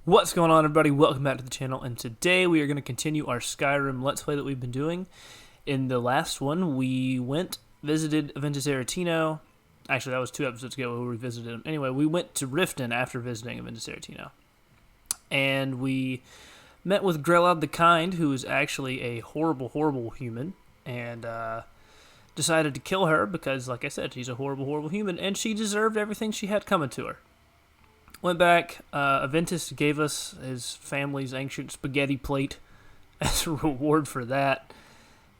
What's going on, everybody? Welcome back to the channel, and today we are going to continue our Skyrim Let's Play that we've been doing. In the last one, we visited Aventus Aretino. Actually, that was 2 episodes ago where we visited him. Anyway, we went to Riften after visiting Aventus Aretino. And we met with Grelod the Kind, who is actually a horrible, horrible human, and decided to kill her because, like I said, she's a horrible, horrible human, and she deserved everything she had coming to her. Went back, Aventus gave us his family's ancient spaghetti plate as a reward for that.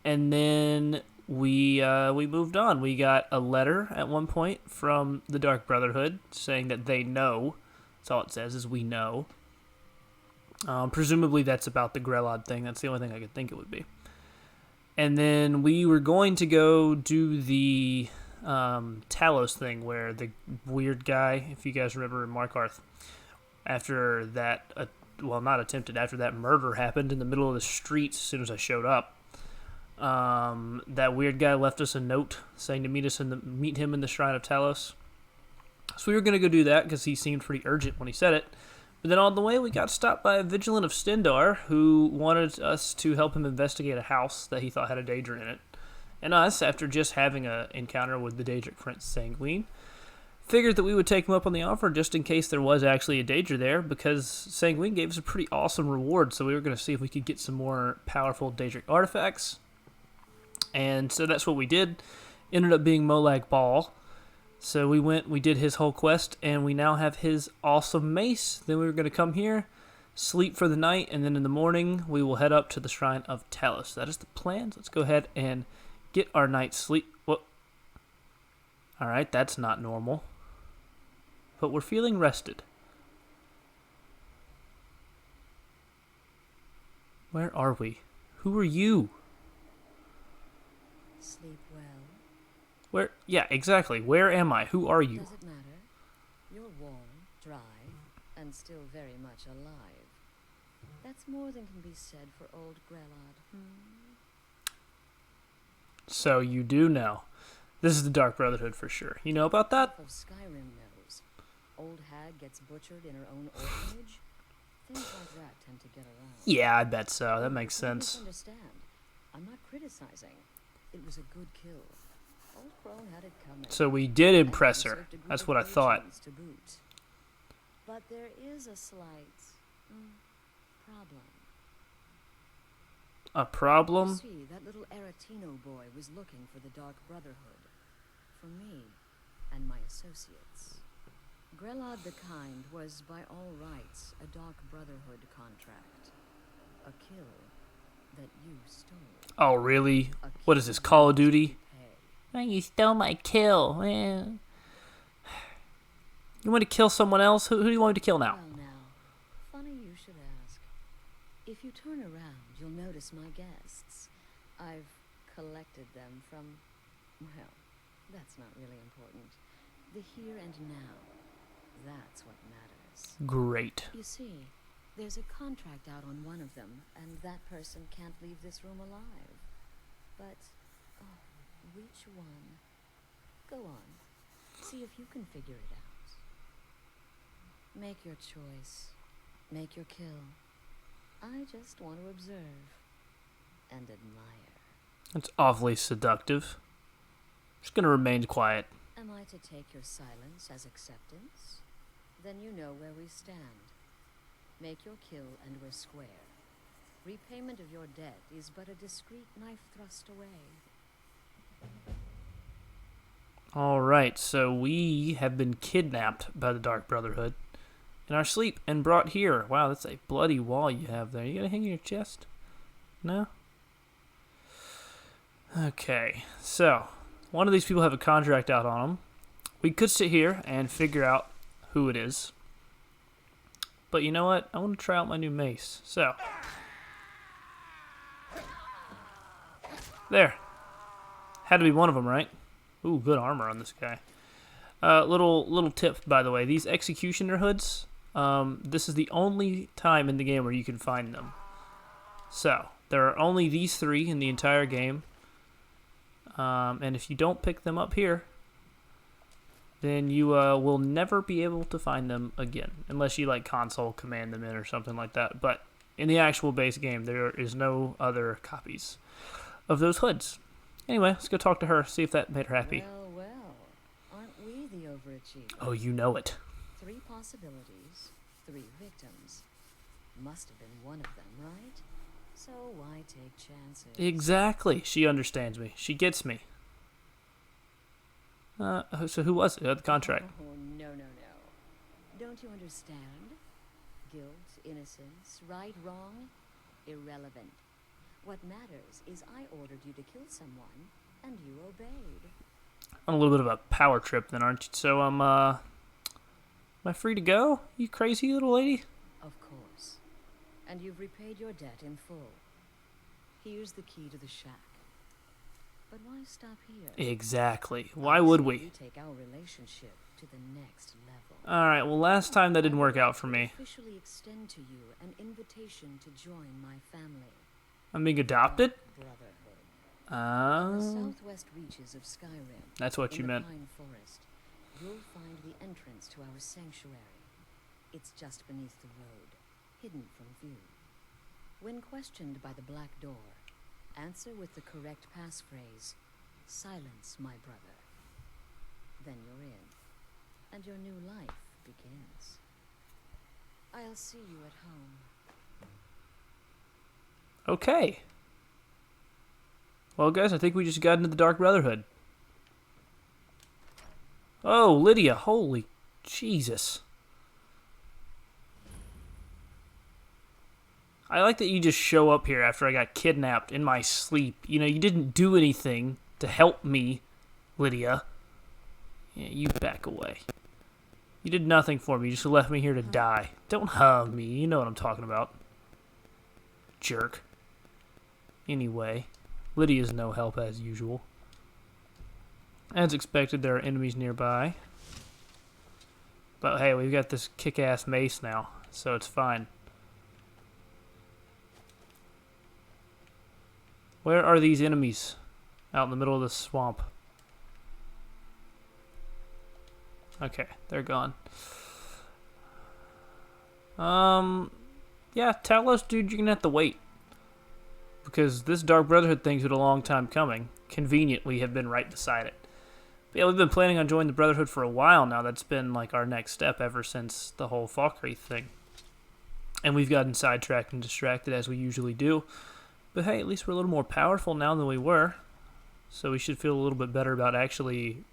And then we moved on. We got a letter at one point from the Dark Brotherhood saying that they know. That's all it says, is we know. Presumably that's about the Grelod thing. That's the only thing I could think it would be. And then we were going to go do the Talos thing where the weird guy, if you guys remember in Markarth, after that, after that murder happened in the middle of the streets as soon as I showed up, that weird guy left us a note saying to meet him in the Shrine of Talos. So we were going to go do that because he seemed pretty urgent when he said it. But then on the way, we got stopped by a Vigilant of Stendarr who wanted us to help him investigate a house that he thought had a Daedra in it. And us, after just having an encounter with the Daedric Prince Sanguine, figured that we would take him up on the offer just in case there was actually a Daedra there, because Sanguine gave us a pretty awesome reward, so we were going to see if we could get some more powerful Daedric artifacts. And so that's what we did. Ended up being Molag Bal. So we did his whole quest, and we now have his awesome mace. Then we were going to come here, sleep for the night, and then in the morning we will head up to the Shrine of Talos. That is the plan. Let's go ahead and get our night's sleep. Well, alright, that's not normal. But we're feeling rested. Where are we? Who are you? Sleep well. Where? Yeah, exactly. Where am I? Who are you? Does it matter? You're warm, dry, and still very much alive. That's more than can be said for old Grelod. So you do know. This is the Dark Brotherhood for sure. You know about that? Of Skyrim knows. Old hag gets butchered in her own orphanage. Things like that tend to get around. Yeah, I bet so. That makes sense. Understand? I'm not criticizing. It was a good kill. Old crone had it coming. So we did impress her. That's what I thought. To boot. But there is a slight problem. A problem? You see, that little Aretino boy was looking for the Dark Brotherhood. For me and my associates. Grelod the Kind was by all rights a Dark Brotherhood contract. A kill that you stole. Oh, really? What is this, Call of Duty? Hey. You stole my kill. Man. You want to kill someone else? Who do you want me to kill now? Well now, funny you should ask. If you turn around, you'll notice my guests. I've collected them from, well, that's not really important. The here and now. That's what matters. Great. You see, there's a contract out on one of them, and that person can't leave this room alive. But, which one? Go on. See if you can figure it out. Make your choice. Make your kill. I just want to observe and admire. That's awfully seductive. Just gonna remain quiet. Am I to take your silence as acceptance? Then you know where we stand. Make your kill and we're square. Repayment of your debt is but a discreet knife thrust away. Alright, so we have been kidnapped by the Dark Brotherhood in our sleep and brought here. Wow, that's a bloody wall you have there. You gonna hang in your chest? No? Okay, so one of these people have a contract out on them. We could sit here and figure out who it is. But you know what? I want to try out my new mace. So, there. Had to be one of them, right? Ooh, good armor on this guy. Little tip, by the way. These executioner hoods, this is the only time in the game where you can find them. So, there are only these 3 in the entire game. And if you don't pick them up here, then you will never be able to find them again. Unless you, like, console command them in or something like that. But in the actual base game, there is no other copies of those hoods. Anyway, let's go talk to her, see if that made her happy. Well, well. Aren't we the overachievers? Oh, you know it. 3 possibilities, 3 victims. Must have been one of them, right? So why take chances? Exactly. She understands me. She gets me. So who was it? The contract. Oh, no, no, no. Don't you understand? Guilt, innocence, right, wrong, irrelevant. What matters is I ordered you to kill someone, and you obeyed. On a little bit of a power trip then, aren't you? So, am I free to go, you crazy little lady? Of course. And you've repaid your debt in full. Here's the key to the shack. But why stop here? Exactly. Why would we? You take our relationship to the next level. Alright, well, last time that didn't work out for I me. officially extend to you an invitation to join my family. I'm being adopted? Brotherhood. In the southwest reaches of Skyrim, That's what you in meant. the Pine Forest, you'll find the entrance to our sanctuary. It's just beneath the road, hidden from view. When questioned by the Black Door, answer with the correct passphrase, "Silence, my brother." Then you're in, and your new life begins. I'll see you at home. Okay. Well, guys, I think we just got into the Dark Brotherhood. Oh, Lydia, holy Jesus. I like that you just show up here after I got kidnapped in my sleep. You know, you didn't do anything to help me, Lydia. Yeah, you back away. You did nothing for me. You just left me here to die. Don't hug me. You know what I'm talking about. Jerk. Anyway, Lydia's no help as usual. As expected, there are enemies nearby. But hey, we've got this kick-ass mace now, so it's fine. Where are these enemies? Out in the middle of the swamp. Okay, they're gone. Yeah, Talos, dude, you're gonna have to wait. Because this Dark Brotherhood thing's been a long time coming. Conveniently have been right beside it. But yeah, we've been planning on joining the Brotherhood for a while now. That's been like our next step ever since the whole Falkreath thing. And we've gotten sidetracked and distracted as we usually do. But hey, at least we're a little more powerful now than we were. So we should feel a little bit better about actually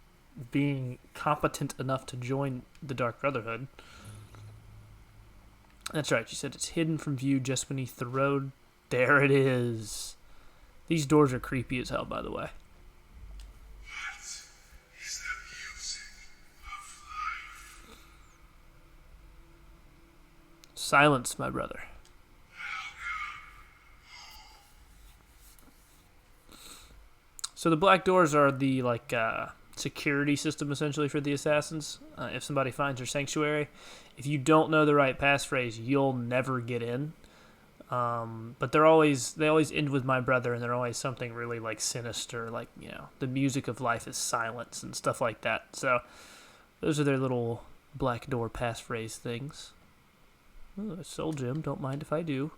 being competent enough to join the Dark Brotherhood. That's right, you said it's hidden from view just beneath the road. There it is. These doors are creepy as hell, by the way. What is the music of life? Silence, my brother. So the black doors are the security system essentially for the assassins. If somebody finds their sanctuary, if you don't know the right passphrase, you'll never get in. But they always end with my brother, and they're always something really like sinister, like, you know, the music of life is silence and stuff like that. So those are their little black door passphrase things. Ooh, a soul gem. Don't mind if I do.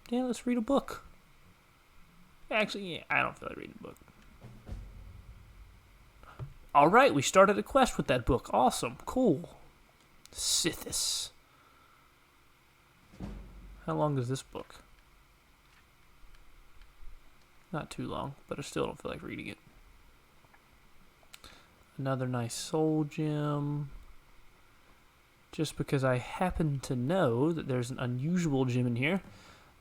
Yeah, let's read a book. Actually, yeah, I don't feel like reading a book. Alright, we started a quest with that book. Awesome. Cool. Sithis. How long is this book? Not too long, but I still don't feel like reading it. Another nice soul gem. Just because I happen to know that there's an unusual gem in here.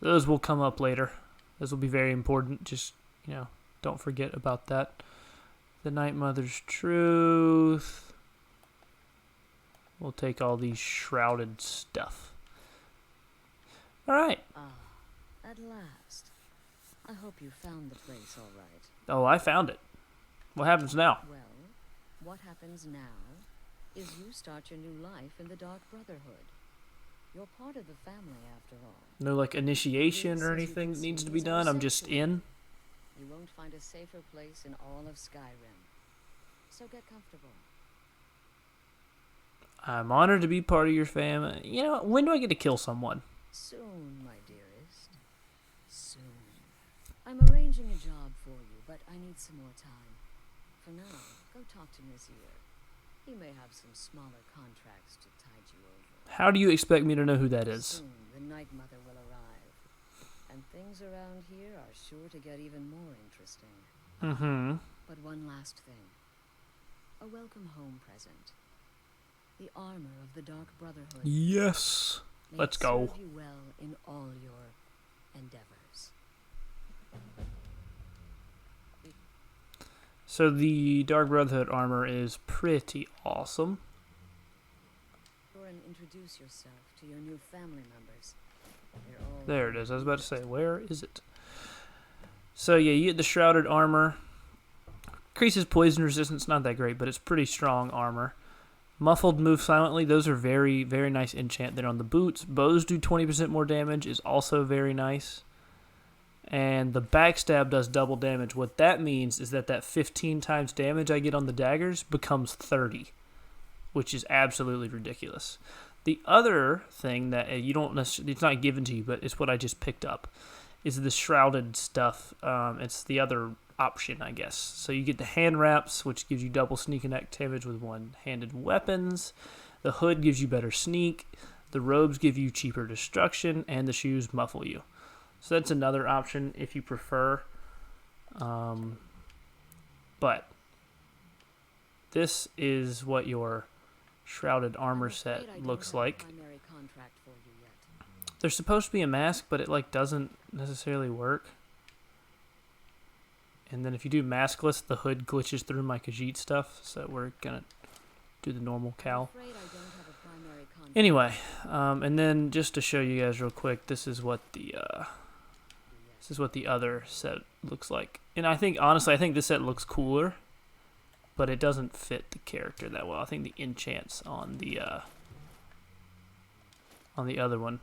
Those will come up later. Those will be very important. Just, you know, don't forget about that. The Night Mother's Truth. We'll take all these shrouded stuff. Alright. Ah, at last. I hope you found the place all right. Oh, I found it. What happens now? Well, what happens now is you start your new life in the Dark Brotherhood. You're part of the family, after all. No, like, initiation or This, as you anything can needs see, to be is our done? I'm just sanctuary. in? You won't find a safer place in all of Skyrim. So get comfortable. I'm honored to be part of your family. You know, when do I get to kill someone? Soon, my dearest. Soon. I'm arranging a job for you, but I need some more time. For now, go talk to Nazir. He may have some smaller contracts to tide you over. How do you expect me to know who that is? Soon, the Night Mother will arrive. And things around here are sure to get even more interesting. Mm-hmm. But one last thing. A welcome home present. The armor of the Dark Brotherhood. Yes. May Let's it go. serve you well in all your endeavors. So the Dark Brotherhood armor is pretty awesome. Go and introduce yourself to your new family members. They're all There it is. I was about to say, where is it? So yeah, you get the shrouded armor. Increases poison resistance, not that great, but it's pretty strong armor. Muffled, move silently. Those are very, very nice enchant there on the boots. Bows do 20% more damage, is also very nice. And the backstab does double damage. What that means is that 15 times damage I get on the daggers becomes 30, which is absolutely ridiculous. The other thing that you don't necessarily, it's not given to you, but it's what I just picked up, is the shrouded stuff. It's the other option, I guess. So you get the hand wraps, which gives you double sneak and attack damage with one-handed weapons. The hood gives you better sneak. The robes give you cheaper destruction, and the shoes muffle you. So that's another option if you prefer. But this is what your shrouded armor set looks like. There's supposed to be a mask, but it doesn't necessarily work. And then if you do maskless, the hood glitches through my Khajiit stuff, so we're gonna do the normal cowl. Anyway, and then just to show you guys real quick, this is what the other set looks like. And I think, honestly, this set looks cooler, but it doesn't fit the character that well. I think the enchants on the other one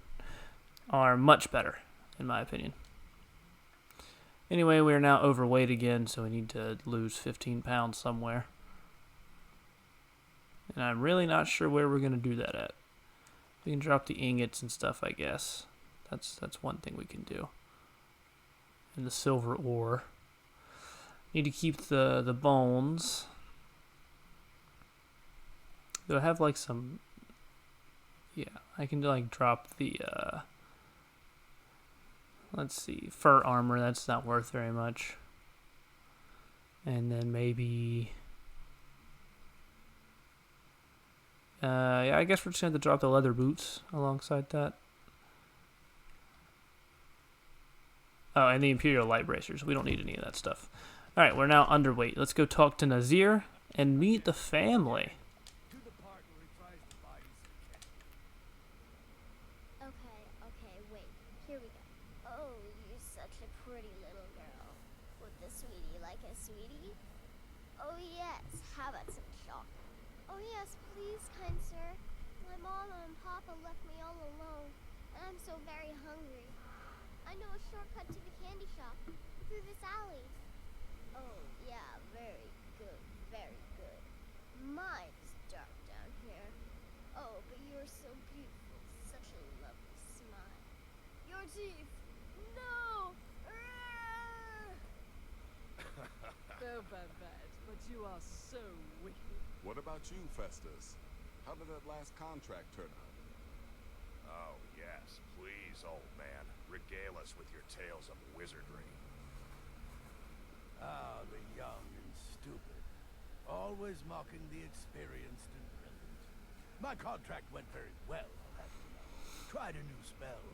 are much better, in my opinion. Anyway, we are now overweight again, so we need to lose 15 pounds somewhere. And I'm really not sure where we're going to do that at. We can drop the ingots and stuff, I guess. That's one thing we can do. And the silver ore. Need to keep the bones. Do I have some... Yeah, I can drop the... Let's see, fur armor, that's not worth very much. And then maybe... yeah, I guess we're just going to have to drop the leather boots alongside that. Oh, and the Imperial light bracers. We don't need any of that stuff. Alright, we're now underweight. Let's go talk to Nazir and meet the family. Okay, wait. Here we go. Oh, you're such a pretty little girl. Would the sweetie like a sweetie? Oh yes, how about some chocolate? Oh yes, please, kind sir. My mama and papa left me all alone, and I'm so very hungry. I know a shortcut to the candy shop, through this alley. Oh yeah, very good, very good. My, it's dark down here. Oh, but you're so beautiful, such a lovely smile. Your teeth! No! So bad, but you are so wicked. What about you, Festus? How did that last contract turn out? Oh, yes, please, old man. Regale us with your tales of wizardry. Ah, the young and stupid. Always mocking the experienced and brilliant. My contract went very well, I'll have you know. Tried a new spell.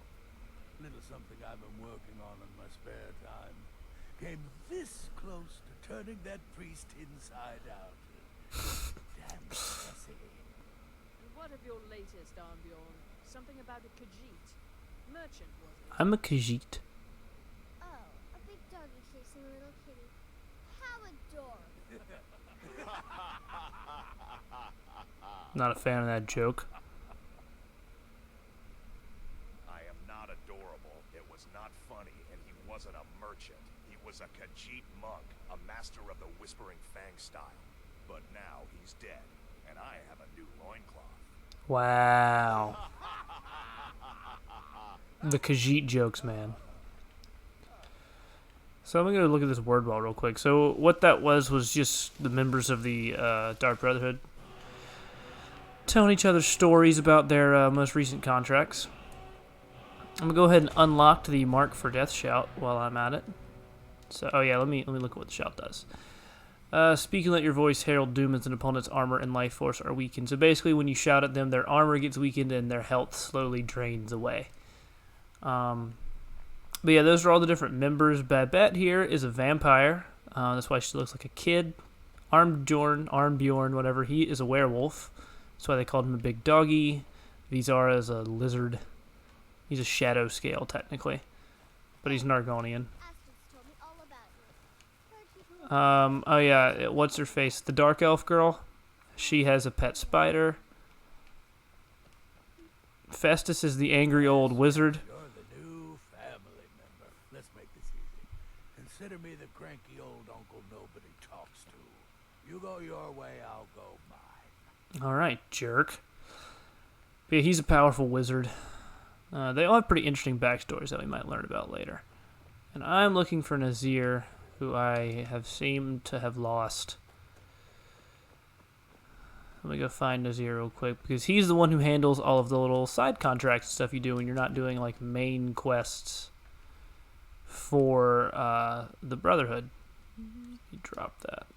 Little something I've been working on in my spare time. Came this close to turning that priest inside out. Damn messy. And what of your latest, Armbjorn? Something about a Khajiit. Merchant, was it? I'm a Khajiit. Oh, a big doggy chasing a little kitty. How adorable. Not a fan of that joke. I am not adorable. It was not funny, and he wasn't a merchant. He was a Khajiit monk, a master of the Whispering Fang style. But now he's dead, and I have a new loincloth. Wow. The Khajiit jokes, man. So I'm going to look at this word wall real quick. So what that was just the members of the Dark Brotherhood telling each other stories about their most recent contracts. I'm going to go ahead and unlock the mark for Death Shout while I'm at it. So, oh yeah, let me look at what the shout does. Speaking, let your voice herald doom as an opponent's armor and life force are weakened. So basically, when you shout at them, their armor gets weakened and their health slowly drains away. But yeah, those are all the different members. Babette here is a vampire. That's why she looks like a kid. Armbjorn, whatever, he is a werewolf. That's why they called him a big doggy. Vizara is a lizard. He's a shadow scale, technically. But he's Nargonian. Astrid's told me all about you. Oh yeah, what's her face? The dark elf girl. She has a pet spider. Festus is the angry old wizard. You're the new family member. Let's make this easy. Consider me the cranky old uncle nobody talks to. You go your way, I'll go mine. Alright, jerk. But yeah, he's a powerful wizard. They all have pretty interesting backstories that we might learn about later. And I'm looking for Nazir, who I have seemed to have lost. Let me go find Nazir real quick, because he's the one who handles all of the little side contracts and stuff you do when you're not doing like main quests for the Brotherhood. You drop that.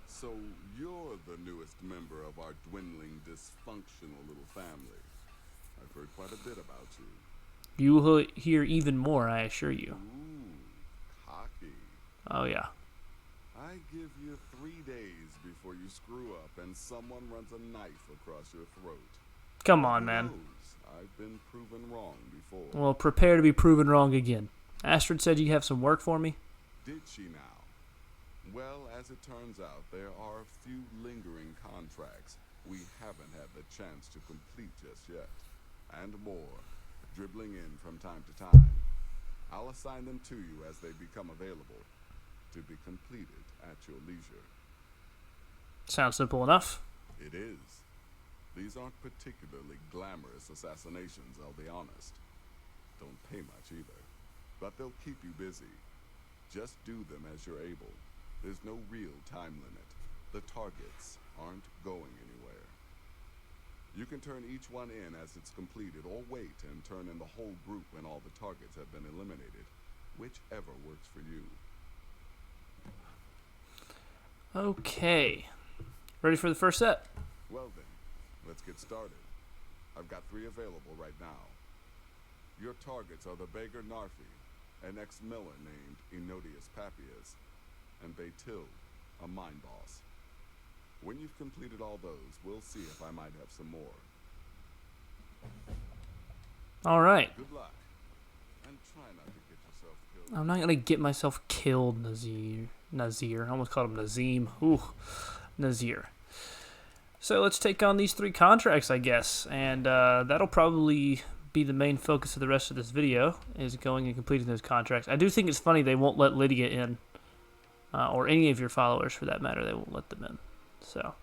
So you're the newest member of our dwindling, dysfunctional little family. I've heard quite a bit about you. You will hear even more, I assure you. Ooh, cocky. Oh yeah. I give you 3 days before you screw up and someone runs a knife across your throat. Come on, Who man. knows? I've been proven wrong before. Well, prepare to be proven wrong again. Astrid said you have some work for me. Did she now? Well, as it turns out, there are a few lingering contracts we haven't had the chance to complete just yet. And more, dribbling in from time to time. I'll assign them to you as they become available, to be completed at your leisure. Sounds simple enough. It is. These aren't particularly glamorous assassinations, I'll be honest. Don't pay much either. But they'll keep you busy. Just do them as you're able. There's no real time limit. The targets aren't going anywhere. You can turn each one in as it's completed, or wait and turn in the whole group when all the targets have been eliminated. Whichever works for you. Okay. Ready for the first set? Well then, let's get started. I've got 3 available right now. Your targets are the beggar Narfi, an ex-miller named Enodius Papias, and Baytil, a mine boss. When you've completed all those, we'll see if I might have some more. All right. Good luck, and try not to get yourself killed. I'm not going to get myself killed, Nazir. I almost called him Nazim. Ooh, Nazir. So let's take on these 3 contracts, I guess. And that'll probably be the main focus of the rest of this video, is going and completing those contracts. I do think it's funny they won't let Lydia in. Or any of your followers, for that matter. They won't let them in. So,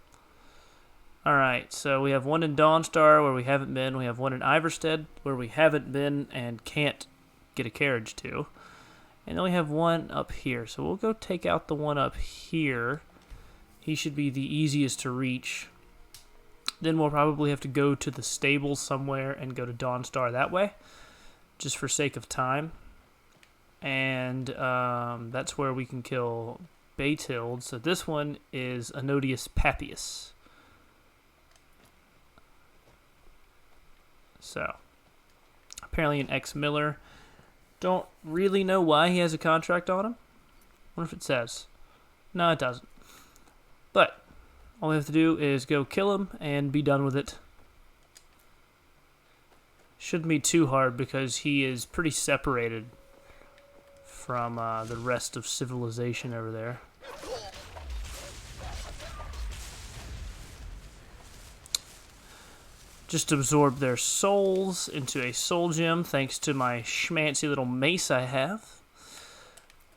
alright, so we have one in Dawnstar where we haven't been. We have one in Iverstead where we haven't been and can't get a carriage to. And then we have one up here. So we'll go take out the one up here. He should be the easiest to reach. Then we'll probably have to go to the stables somewhere and go to Dawnstar that way, just for sake of time. And that's where we can kill Baytild. So this one is Enodius Papias. So, apparently an ex-miller. Don't really know why he has a contract on him. Wonder if it says. No, it doesn't. But all we have to do is go kill him and be done with it. Shouldn't be too hard because he is pretty separated from the rest of civilization over there. Just absorb their souls into a soul gem thanks to my schmancy little mace I have.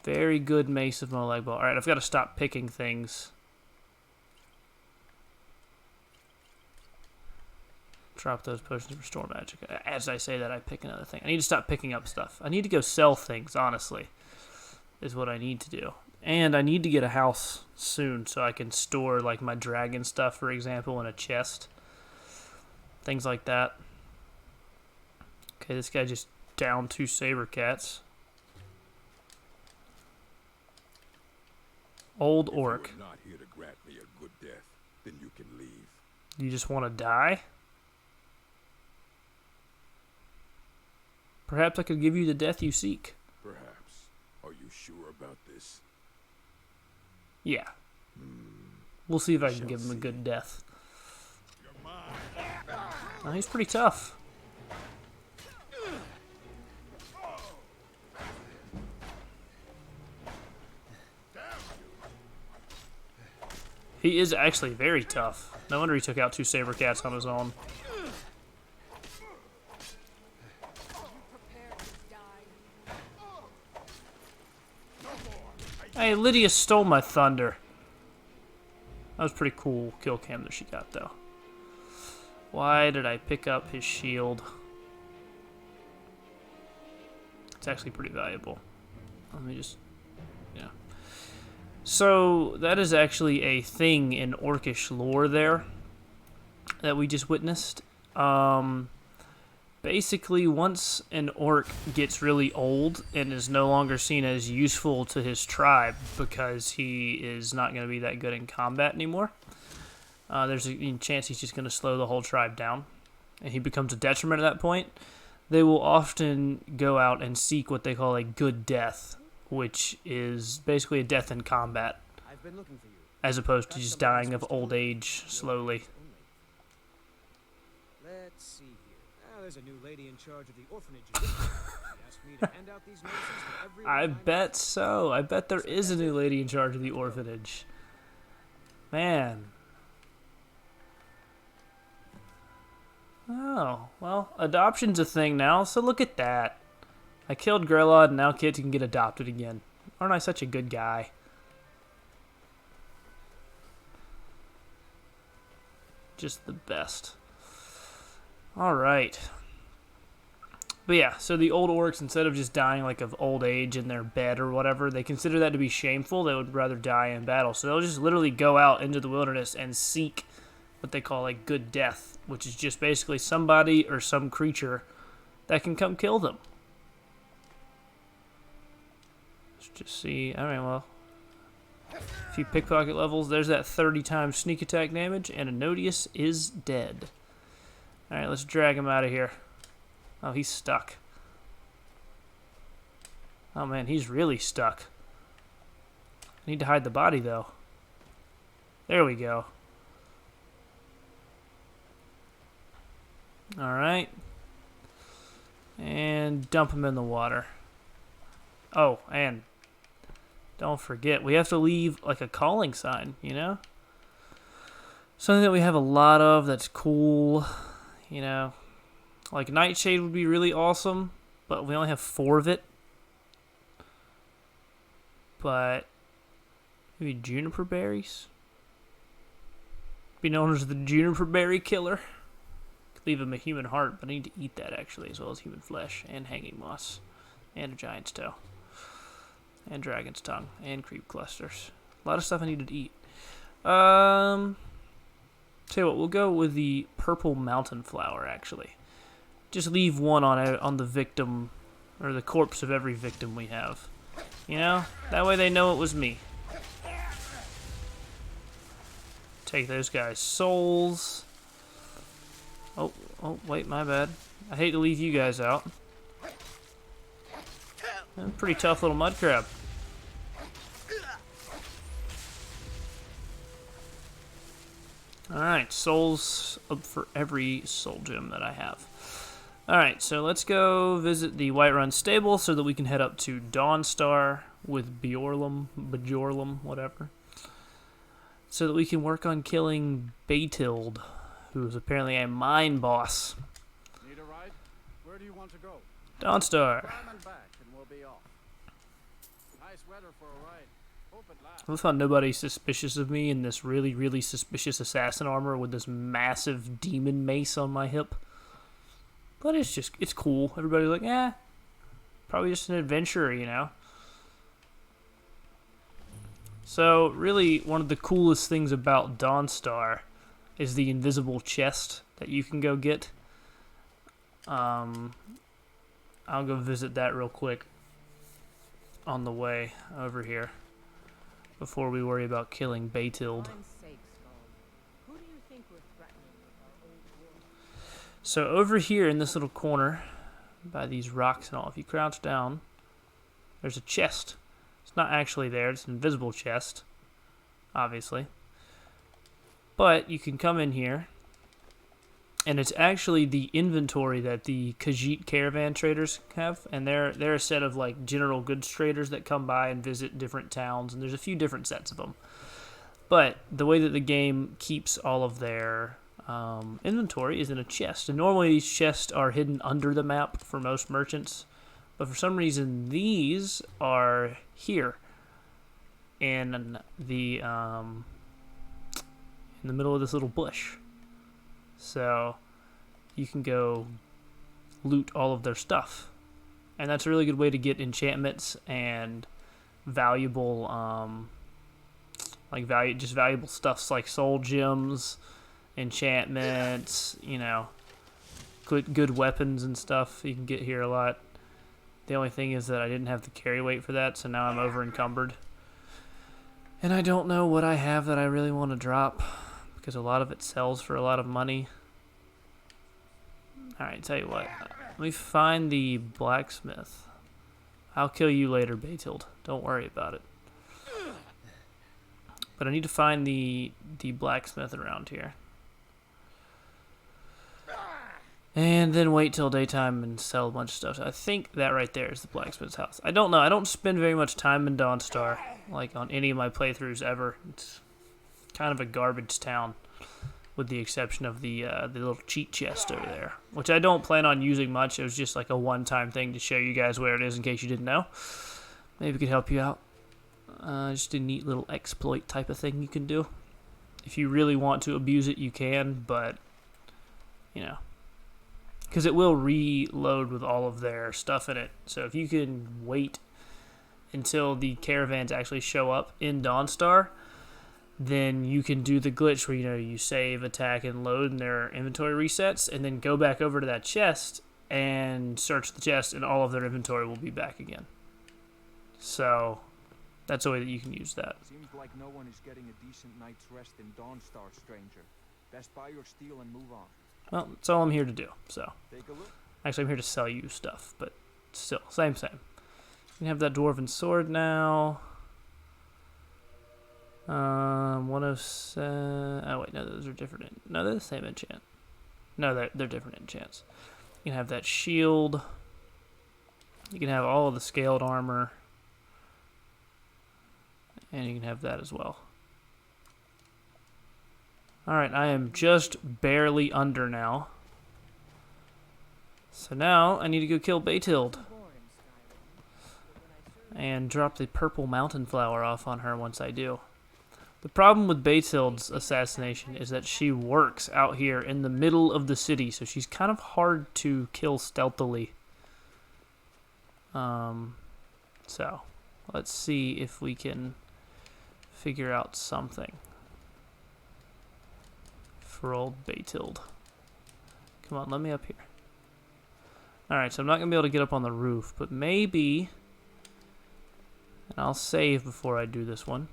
Very good mace of Molag Bal. Alright, I've got to stop picking things. Drop those potions, restore magic. As I say that, I pick another thing. I need to stop picking up stuff. I need to go sell things, honestly, is what I need to do. And I need to get a house soon so I can store, like, my dragon stuff, for example, in a chest. Things like that. Okay, this guy just downed 2 saber cats. Old orc. If you are not here to grant me a good death, then you can leave. You just want to die? Perhaps I could give you the death you seek. Perhaps. Are you sure about this? Yeah. We'll see if I can give him a good death. Oh, he's pretty tough. He is actually very tough. No wonder he took out 2 saber cats on his own. Hey, Lydia stole my thunder. That was pretty cool kill cam that she got, though. Why did I pick up his shield? It's actually pretty valuable. Let me just... yeah. So, that is actually a thing in Orcish lore there that we just witnessed. Basically, once an orc gets really old and is no longer seen as useful to his tribe because he is not going to be that good in combat anymore, there's a chance he's just going to slow the whole tribe down, and he becomes a detriment at that point. They will often go out and seek what they call a good death, which is basically a death in combat, I've been looking for you. as opposed to just dying of old age slowly. Let's see here. Now there's a new lady in charge of the orphanage. She asked me to hand out these notices to everyone I met. bet so. I bet there is a new lady in charge of the orphanage. Man. Oh, well, adoption's a thing now, so look at that. I killed Grelod, and now kids can get adopted again. Aren't I such a good guy? Just the best. Alright. But yeah, so the old orcs, instead of just dying like of old age in their bed or whatever, they consider that to be shameful. They would rather die in battle. So they'll just literally go out into the wilderness and seek what they call a good death, which is just basically somebody or some creature that can come kill them. Let's just see. I mean, well, a few pickpocket levels. There's that 30 times sneak attack damage, and Anodius is dead. Alright, let's drag him out of here. Oh, he's stuck. Oh man, he's really stuck. I need to hide the body, though. There we go. Alright. And dump him in the water. Oh, and don't forget, we have to leave like a calling sign, you know? Something that we have a lot of that's cool, you know? Like Nightshade would be really awesome, but we only have 4 of it. But maybe juniper berries? Be known as the juniper berry killer. Could leave him a human heart, but I need to eat that actually, as well as human flesh and hanging moss and a giant's toe and dragon's tongue and creep clusters. A lot of stuff I needed to eat. Tell you what, we'll go with the purple mountain flower actually. Just leave one on the victim, or the corpse of every victim we have. You know? That way they know it was me. Take those guys' souls. Oh, wait, my bad. I hate to leave you guys out. Pretty tough little mud crab. Alright, souls up for every soul gem that I have. Alright, so let's go visit the Whiterun stable so that we can head up to Dawnstar with Bjorlum, whatever. So that we can work on killing Batild, who is apparently a mine boss. Need a ride? Where do you want to go? Dawnstar. Climb and back and we'll be off. Nice weather for a ride. Hope it lasts. I thought nobody's suspicious of me in this really, really suspicious assassin armor with this massive demon mace on my hip. But it's cool. Everybody's like, eh, probably just an adventurer, you know? So, really, one of the coolest things about Dawnstar is the invisible chest that you can go get. I'll go visit that real quick on the way over here before we worry about killing Baytild. So over here in this little corner by these rocks and all, if you crouch down, there's a chest. It's not actually there, it's an invisible chest, obviously. But you can come in here, and it's actually the inventory that the Khajiit caravan traders have, and they're a set of like general goods traders that come by and visit different towns, and there's a few different sets of them. But the way that the game keeps all of their inventory is in a chest, and normally these chests are hidden under the map for most merchants, but for some reason these are here in the middle of this little bush. So you can go loot all of their stuff. And that's a really good way to get enchantments and valuable valuable stuffs like soul gems, enchantments, you know, good weapons and stuff you can get here a lot. The only thing is that I didn't have the carry weight for that, so now I'm over encumbered. And I don't know what I have that I really want to drop, because a lot of it sells for a lot of money. Alright, tell you what. Let me find the blacksmith. I'll kill you later, Baytild. Don't worry about it. But I need to find the blacksmith around here. And then wait till daytime and sell a bunch of stuff. So I think that right there is the blacksmith's house. I don't know. I don't spend very much time in Dawnstar, like on any of my playthroughs ever. It's kind of a garbage town, with the exception of the little cheat chest over there, which I don't plan on using much. It was just like a one-time thing to show you guys where it is in case you didn't know. Maybe it could help you out. Just a neat little exploit type of thing you can do. If you really want to abuse it, you can, but, you know, because it will reload with all of their stuff in it. So if you can wait until the caravans actually show up in Dawnstar, then you can do the glitch where, you know, you save, attack, and load, and their inventory resets, and then go back over to that chest and search the chest, and all of their inventory will be back again. So that's a way that you can use that. Seems like no one is getting a decent night's rest in Dawnstar, stranger. Best buy your steel and move on. Well, that's all I'm here to do, so. Take a look. Actually, I'm here to sell you stuff, but still, same. You can have that dwarven sword now. 107. Oh, wait, no, those are different. No, they're the same enchant. No, they're different enchants. You can have that shield. You can have all of the scaled armor. And you can have that as well. Alright, I am just barely under now. So now I need to go kill Baytild. And drop the purple mountain flower off on her once I do. The problem with Baytild's assassination is that she works out here in the middle of the city, so she's kind of hard to kill stealthily. So let's see if we can figure out something for old Baytild. Come on, let me up here. Alright, so I'm not going to be able to get up on the roof, but maybe, and I'll save before I do this one,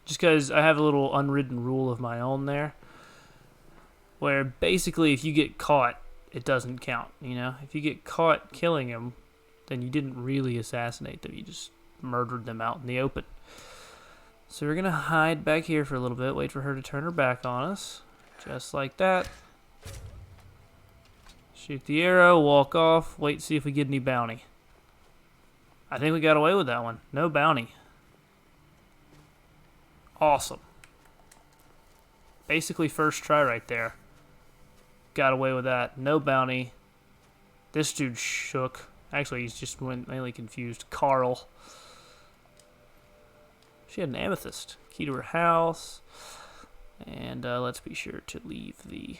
just because I have a little unwritten rule of my own there, where basically if you get caught, it doesn't count, you know? If you get caught killing him, then you didn't really assassinate them, you just murdered them out in the open. So we're going to hide back here for a little bit, wait for her to turn her back on us, just like that. Shoot the arrow, walk off, wait to see if we get any bounty. I think we got away with that one. No bounty. Awesome. Basically first try right there. Got away with that. No bounty. This dude shook. Actually, he's just mainly confused. Carl. She had an amethyst. Key to her house. And let's be sure to leave the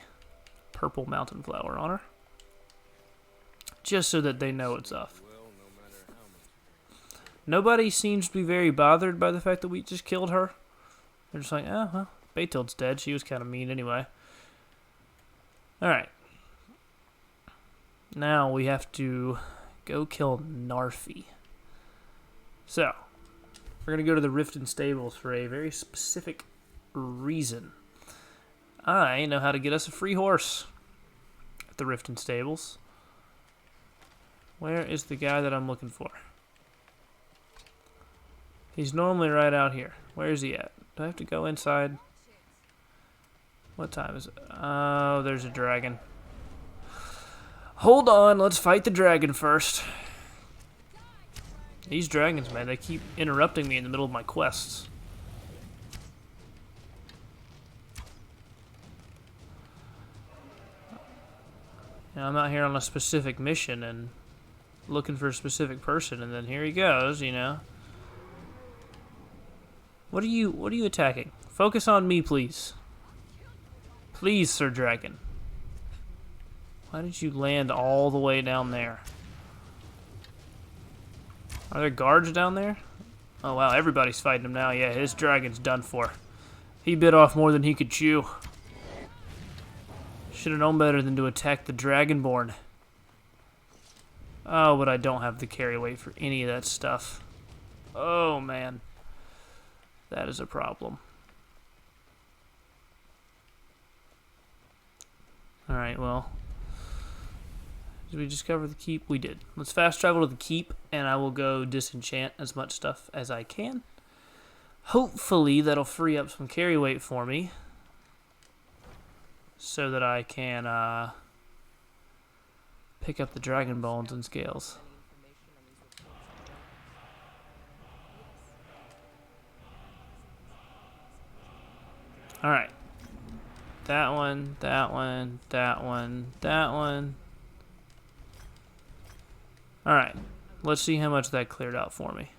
purple mountain flower on her. Just so that they know it's off. Nobody seems to be very bothered by the fact that we just killed her. They're just like, oh, well, Beethold's dead. She was kind of mean anyway. Alright. Now we have to go kill Narfi. So, we're going to go to the Riften Stables for a very specific reason. I know how to get us a free horse at the Riften Stables. Where is the guy that I'm looking for? He's normally right out here. Where is he at? Do I have to go inside? What time is it? Oh, there's a dragon. Hold on, let's fight the dragon first. These dragons, man, they keep interrupting me in the middle of my quests. Now, I'm out here on a specific mission and looking for a specific person, and then here he goes, you know. What are you attacking? Focus on me, please. Please, Sir Dragon. Why did you land all the way down there? Are there guards down there? Oh wow, everybody's fighting him now. Yeah, his dragon's done for. He bit off more than he could chew. Should have known better than to attack the Dragonborn. Oh, but I don't have the carry weight for any of that stuff. Oh, man. That is a problem. Alright, well. Did we discover the keep? We did. Let's fast travel to the keep, and I will go disenchant as much stuff as I can. Hopefully, that'll free up some carry weight for me. So that I can, pick up the dragon bones and scales. Alright. That one, that one, that one, that one. Alright. Let's see how much that cleared out for me.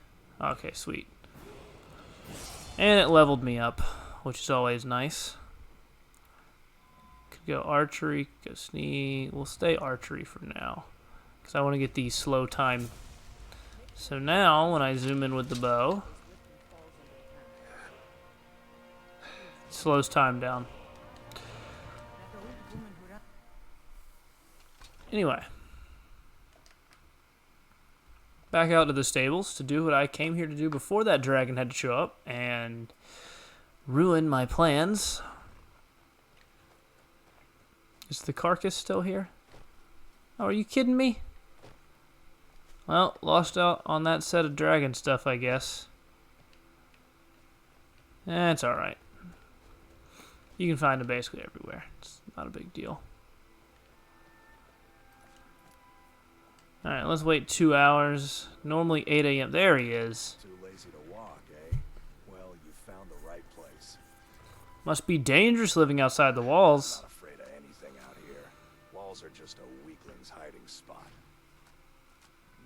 Okay, sweet. And it leveled me up, which is always nice. Could go archery, go sneak. We'll stay archery for now, because I want to get the slow time. So now, when I zoom in with the bow, it slows time down. Anyway. Back out to the stables to do what I came here to do before that dragon had to show up and ruin my plans. Is the carcass still here? Oh, are you kidding me? Well, lost out on that set of dragon stuff, I guess. It's alright. You can find them basically everywhere. It's not a big deal. Alright, let's wait 2 hours. Normally 8 a.m. There he is. Too lazy to walk, eh? Well, you found the right place. Must be dangerous living outside the walls. Not afraid of anything out here. Walls are just a weakling's hiding spot.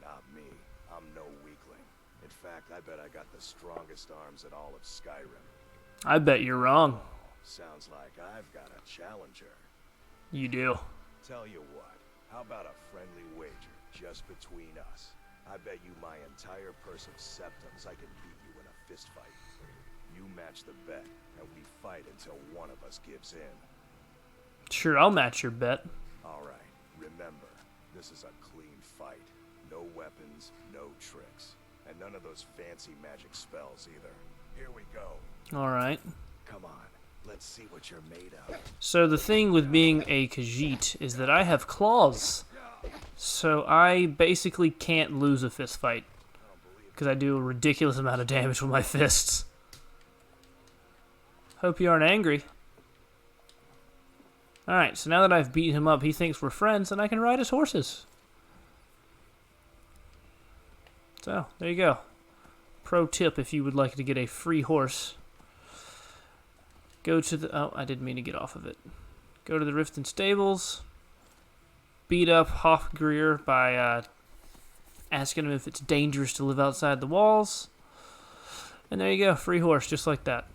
Not me. I'm no weakling. In fact, I bet I got the strongest arms in all of Skyrim. I bet you're wrong. Sounds like I've got a challenger. You do. Tell you what, how about a friendly wager? Just between us. I bet you my entire purse of septums I can beat you in a fist fight. You match the bet, and we fight until one of us gives in. Sure, I'll match your bet. Alright, remember, this is a clean fight. No weapons, no tricks. And none of those fancy magic spells either. Here we go. Alright. Come on, let's see what you're made of. So the thing with being a Khajiit is that I have claws. So I basically can't lose a fist fight. Because I do a ridiculous amount of damage with my fists. Hope you aren't angry. Alright, so now that I've beaten him up, he thinks we're friends, and I can ride his horses. So, there you go. Pro tip if you would like to get a free horse. Go to the... Oh, I didn't mean to get off of it. Go to the Riften Stables. Beat up Hofgrir by asking him if it's dangerous to live outside the walls. And there you go, free horse, just like that.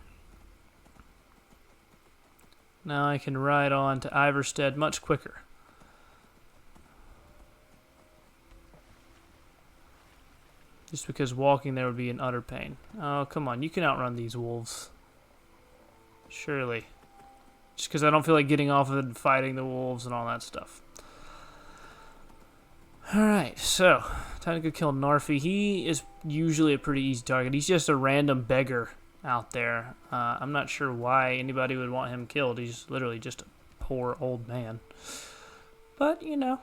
Now I can ride on to Iverstead much quicker. Just because walking there would be an utter pain. Oh, come on, you can outrun these wolves. Surely. Just because I don't feel like getting off of it and fighting the wolves and all that stuff. Alright, so, time to go kill Narfi. He is usually a pretty easy target. He's just a random beggar out there. I'm not sure why anybody would want him killed. He's literally just a poor old man. But, you know,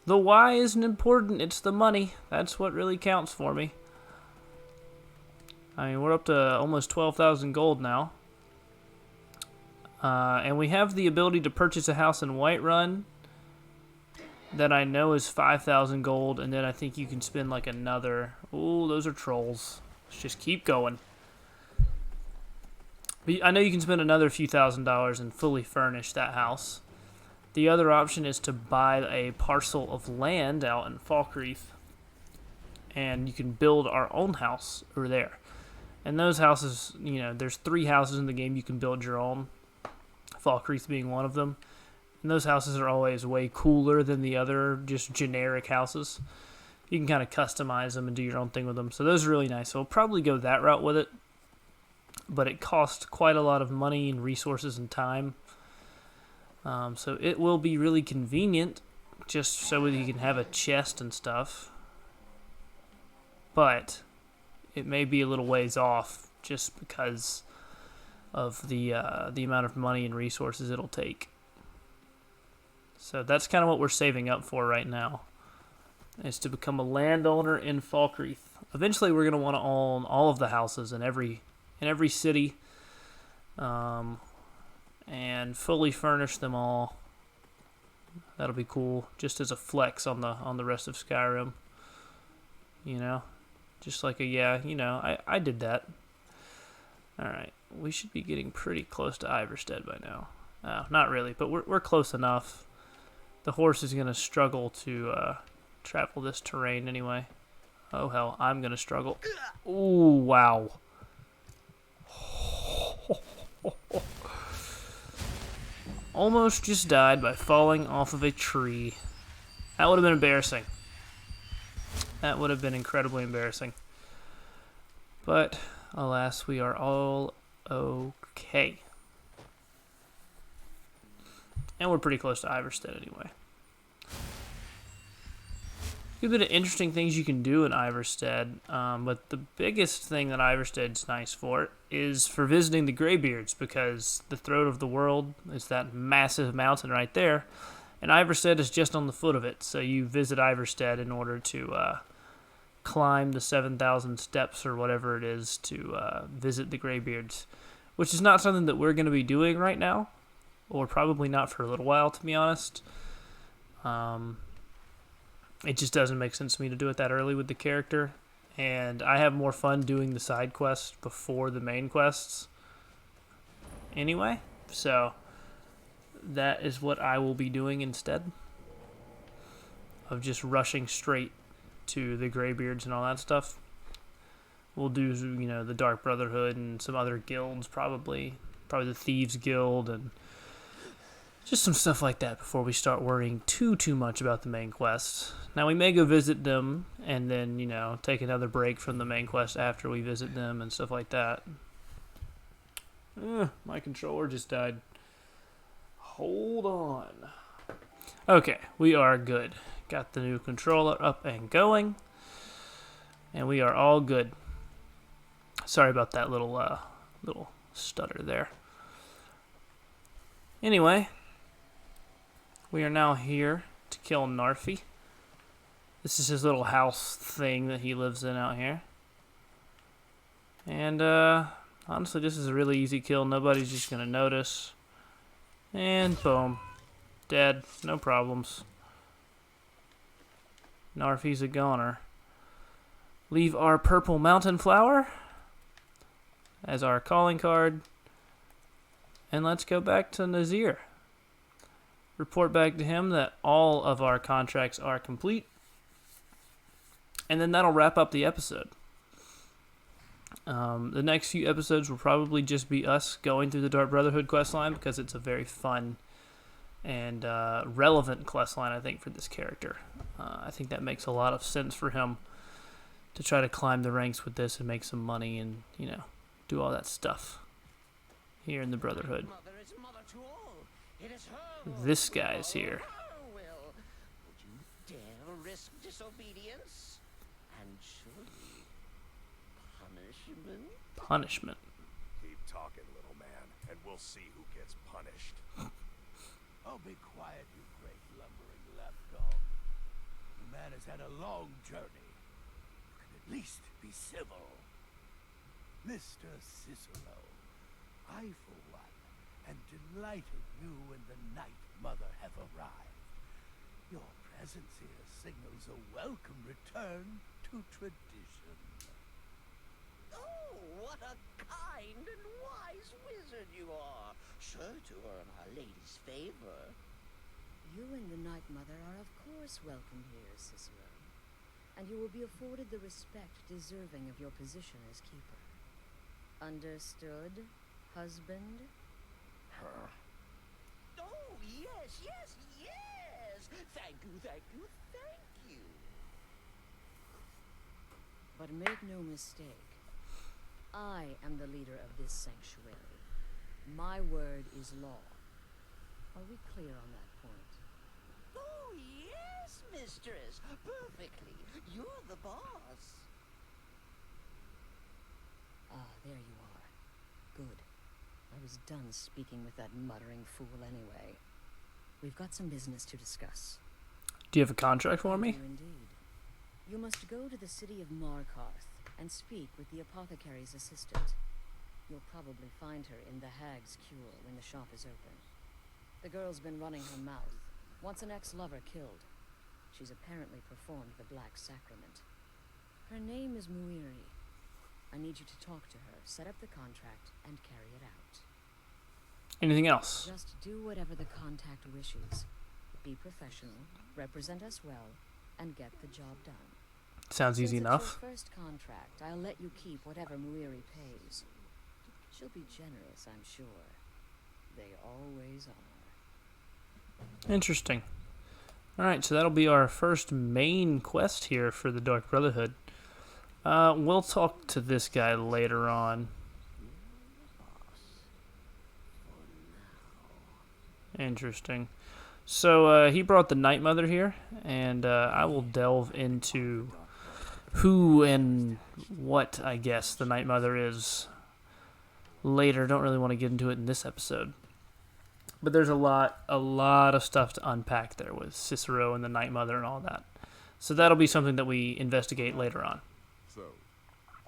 the why isn't important. It's the money. That's what really counts for me. I mean, we're up to almost 12,000 gold now. And we have the ability to purchase a house in Whiterun that I know is 5,000 gold, and then I think you can spend like another... Ooh, those are trolls. Let's just keep going. But I know you can spend another few $1,000s and fully furnish that house. The other option is to buy a parcel of land out in Falkreath, and you can build our own house over there. And those houses, you know, there's 3 houses in the game you can build your own, Falkreath being one of them. And those houses are always way cooler than the other just generic houses. You can kind of customize them and do your own thing with them. So those are really nice. So we'll probably go that route with it. But it costs quite a lot of money and resources and time. So it will be really convenient just so that you can have a chest and stuff. But it may be a little ways off just because of the amount of money and resources it'll take. So that's kind of what we're saving up for right now, is to become a landowner in Falkreath. Eventually, we're going to want to own all of the houses in every city, and fully furnish them all. That'll be cool, just as a flex on the rest of Skyrim. You know, just like I did that. All right, we should be getting pretty close to Iverstead by now. Not really, but we're close enough. The horse is going to struggle to travel this terrain anyway. Oh, hell, I'm going to struggle. Ooh, wow. Almost just died by falling off of a tree. That would have been embarrassing. That would have been incredibly embarrassing. But, alas, we are all okay. And we're pretty close to Iverstead anyway. A bit of interesting things you can do in Iverstead, but the biggest thing that Iverstead's nice for is for visiting the Greybeards, because the throat of the world is that massive mountain right there, and Iverstead is just on the foot of it. So you visit Iverstead in order to climb the 7,000 steps or whatever it is to visit the Greybeards, which is not something that we're going to be doing right now. Or probably not for a little while, to be honest. It just doesn't make sense to me to do it that early with the character. And I have more fun doing the side quests before the main quests. Anyway, so that is what I will be doing instead of just rushing straight to the Greybeards and all that stuff. We'll do, the Dark Brotherhood and some other guilds probably the Thieves Guild and just some stuff like that before we start worrying too much about the main quests. Now, we may go visit them and then, take another break from the main quest after we visit them and stuff like that. My controller just died. Hold on. Okay, we are good. Got the new controller up and going. And we are all good. Sorry about that little stutter there. Anyway, we are now here to kill Narfi. This is his little house thing that he lives in out here. And, honestly, this is a really easy kill. Nobody's just going to notice. And boom. Dead. No problems. Narfi's a goner. Leave our purple mountain flower as our calling card. And let's go back to Nazir. Report back to him that all of our contracts are complete. And then that'll wrap up the episode. The next few episodes will probably just be us going through the Dark Brotherhood questline because it's a very fun and relevant questline, I think, for this character. I think that makes a lot of sense for him to try to climb the ranks with this and make some money and, you know, do all that stuff here in the Brotherhood. Mother is mother to all. It is her This guy's here. her will. Would you dare risk disobedience? And surely punishment? Punishment. Keep talking, little man, and we'll see who gets punished. Oh, be quiet, you great lumbering lapdog. The man has had a long journey. You can at least be civil. Mr. Cicero, I, for one, am delighted you and the Night Mother have arrived. Your presence here signals a welcome return to tradition. Oh, what a kind and wise wizard you are. Sure to earn Our Lady's favor. You and the Night Mother are of course welcome here, Cicero. And you will be afforded the respect deserving of your position as keeper. Understood, husband? Oh, yes, yes, yes. Thank you, thank you, thank you. But make no mistake, I am the leader of this sanctuary. My word is law. Are we clear on that point? Oh, yes, mistress. Perfectly. You're the boss. Ah, there you are. Good. I was done speaking with that muttering fool anyway. We've got some business to discuss. Do you have a contract for me? You indeed. You must go to the city of Markarth and speak with the apothecary's assistant. You'll probably find her in the Hag's Cure when the shop is open. The girl's been running her mouth. Once an ex-lover killed. She's apparently performed the Black Sacrament. Her name is Muiri. I need you to talk to her, set up the contract, and carry it out. Anything else? Just do whatever the contact wishes. Be professional, represent us well, and get the job done. Sounds easy Since enough. It's your first contract, I'll let you keep whatever Muiri pays. She'll be generous, I'm sure. They always are. Interesting. Alright, so that'll be our first main quest here for the Dark Brotherhood. We'll talk to this guy later on. Interesting. So he brought the Night Mother here, and I will delve into who and what, I guess, the Night Mother is later. Don't really want to get into it in this episode. But there's a lot of stuff to unpack there with Cicero and the Night Mother and all that. So that'll be something that we investigate later on. So,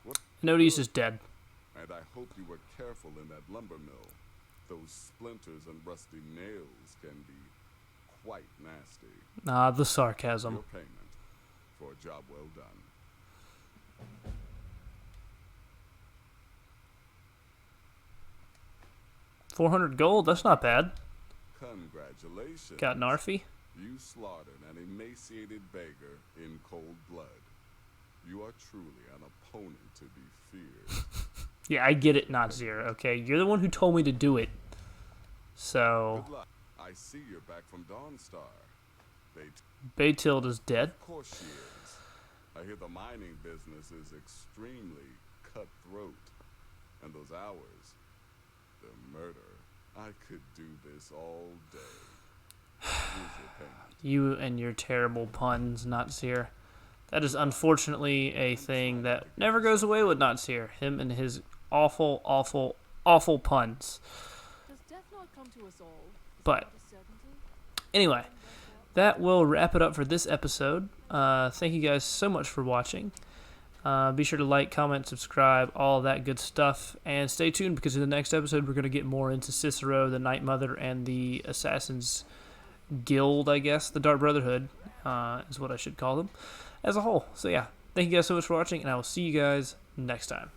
what? Notice is dead. And I hope you were careful in that lumber mill. Those splinters and rusty nails can be quite nasty. Ah, the sarcasm. Your payment for a job well done. $400 gold, that's not bad. Congratulations. Got Narfi. You slaughtered an emaciated beggar in cold blood. You are truly an opponent to be feared. Yeah, I get it, not Zero. Okay, you're the one who told me to do it. So, Good luck. I see you're back from Dawnstar. Baytilda's dead. Of course she is. I hear the mining business is extremely cutthroat. And those hours, the murder. I could do this all day. Here's your payment. You and your terrible puns, Natsir. That is unfortunately a thing that never goes away with Natsir. Him and his awful, awful, awful puns. Does death not come to us all? Is But that a certainty? anyway, that will wrap it up for this episode. Thank you guys so much for watching. Be sure to like, comment, subscribe, all that good stuff. And stay tuned because in the next episode we're going to get more into Cicero, the Night Mother, and the Assassin's Guild, I guess. The Dark Brotherhood is what I should call them as a whole. So yeah, thank you guys so much for watching, and I will see you guys next time.